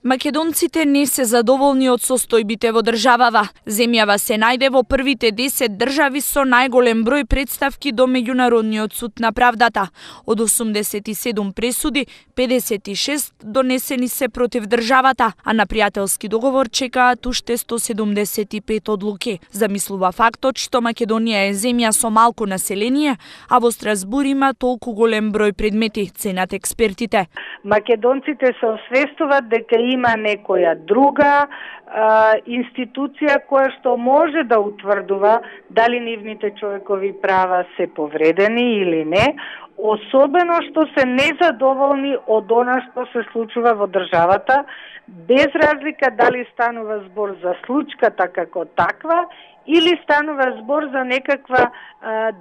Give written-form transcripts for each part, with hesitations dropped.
Македонците не се задоволни од состојбите во државава. Земјава се најде во првите 10 држави со најголем број представки до Меѓународниот суд на правдата. Од 87 пресуди, 56 донесени се против државата, а на пријателски договор чекаат уште 175 одлуки. Замислува фактот што Македонија е земја со малку население, а во Страсбур има толку голем број предмети, ценат експертите. Македонците се освестуваат дека има некоја друга институција која што може да утврдува дали нивните човекови права се повредени или не, особено што се незадоволни од она што се случува во државата, без разлика дали станува збор за случката како таква или станува збор за некаква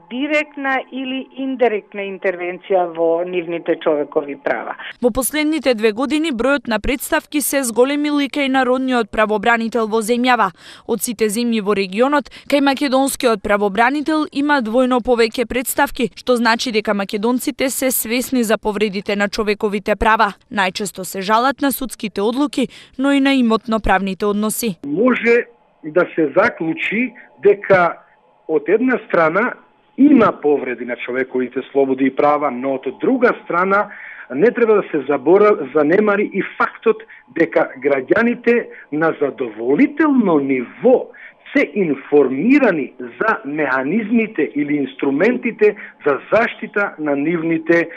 директна или индиректна интервенција во нивните човекови права. Во последните 2 години бројот на представки се зголемил и кај народниот правобранител во земјава. Од сите земји во регионот, кај македонскиот правобранител има двојно повеќе представки, што значи дека македонците се свесни за повредите на човековите права. Најчесто се жалат на судските одлуки, но и на имотно-правните односи. Може да се заклучи дека од една страна има повреди на човековите слободи и права, но од друга страна не треба да се занемари и фактот дека граѓаните на задоволително ниво се информирани за механизмите или инструментите за заштита на нивните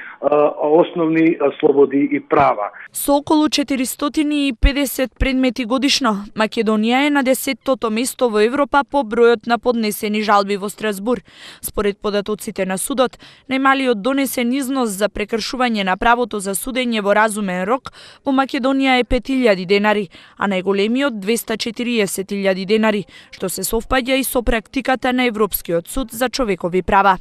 основни слободи и права. Со околу 450 предмети годишно, Македонија е на 10-тото место во Европа по бројот на поднесени жалби во Страсбур. Според податоците на судот, најмалиот донесен износ за прекршување на правото за судење во разумен рок во Македонија е 5000 денари, а најголемиот 240.000 денари, што се совпаѓа и со практиката на Европскиот суд за човекови права.